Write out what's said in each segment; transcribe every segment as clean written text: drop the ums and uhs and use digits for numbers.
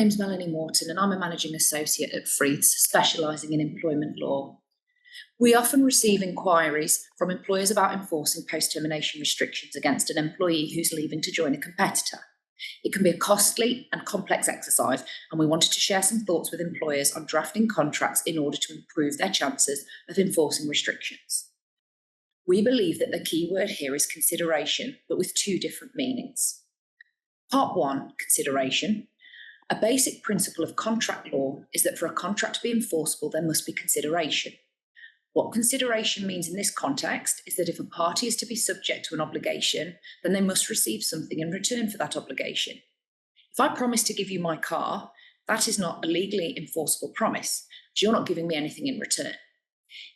name's Melanie Morton and I'm a Managing Associate at Freeths, specialising in employment law. We often receive inquiries from employers about enforcing post-termination restrictions against an employee who's leaving to join a competitor. It can be a costly and complex exercise, and we wanted to share some thoughts with employers on drafting contracts in order to improve their chances of enforcing restrictions. We believe that the key word here is consideration, but with two different meanings. Part 1, consideration. A basic principle of contract law is that for a contract to be enforceable, there must be consideration. What consideration means in this context is that if a party is to be subject to an obligation, then they must receive something in return for that obligation. If I promise to give you my car, that is not a legally enforceable promise, because you're not giving me anything in return.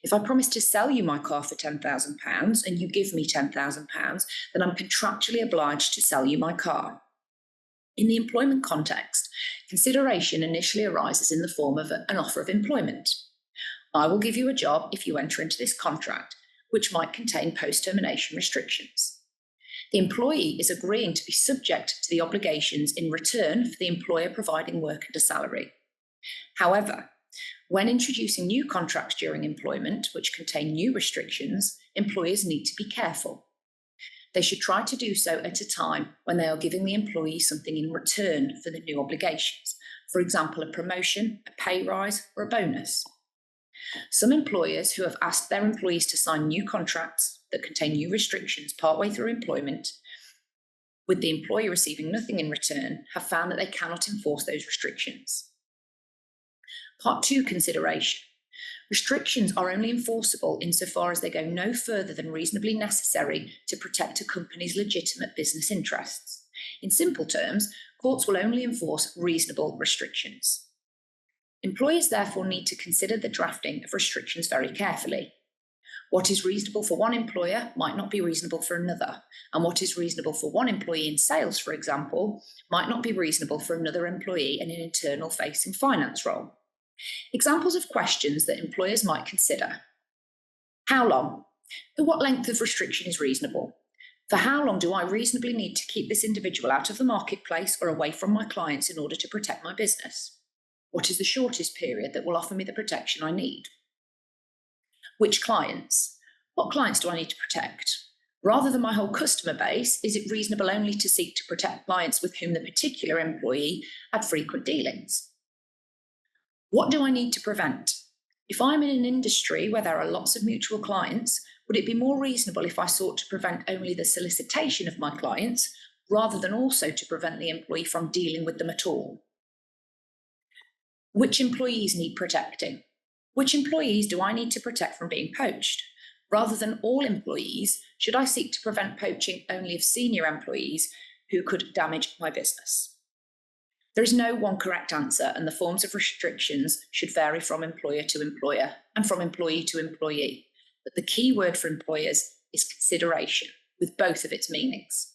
If I promise to sell you my car for £10,000 and you give me £10,000, then I'm contractually obliged to sell you my car. In the employment context, consideration initially arises in the form of an offer of employment. I will give you a job if you enter into this contract, which might contain post-termination restrictions. The employee is agreeing to be subject to the obligations in return for the employer providing work and a salary. However, when introducing new contracts during employment, which contain new restrictions, employers need to be careful. They should try to do so at a time when they are giving the employee something in return for the new obligations, for example, a promotion, a pay rise, or a bonus. Some employers who have asked their employees to sign new contracts that contain new restrictions partway through employment, with the employer receiving nothing in return, have found that they cannot enforce those restrictions. Part 2, consideration. Restrictions are only enforceable insofar as they go no further than reasonably necessary to protect a company's legitimate business interests. In simple terms, courts will only enforce reasonable restrictions. Employers therefore need to consider the drafting of restrictions very carefully. What is reasonable for one employer might not be reasonable for another, and what is reasonable for one employee in sales, for example, might not be reasonable for another employee in an internal-facing finance role. Examples of questions that employers might consider. How long? For what length of restriction is reasonable? For how long do I reasonably need to keep this individual out of the marketplace or away from my clients in order to protect my business? What is the shortest period that will offer me the protection I need? Which clients? What clients do I need to protect? Rather than my whole customer base, is it reasonable only to seek to protect clients with whom the particular employee had frequent dealings? What do I need to prevent? If I'm in an industry where there are lots of mutual clients, would it be more reasonable if I sought to prevent only the solicitation of my clients, rather than also to prevent the employee from dealing with them at all? Which employees need protecting? Which employees do I need to protect from being poached? Rather than all employees, should I seek to prevent poaching only of senior employees who could damage my business? There is no one correct answer, and the forms of restrictions should vary from employer to employer and from employee to employee. But the key word for employers is consideration, with both of its meanings.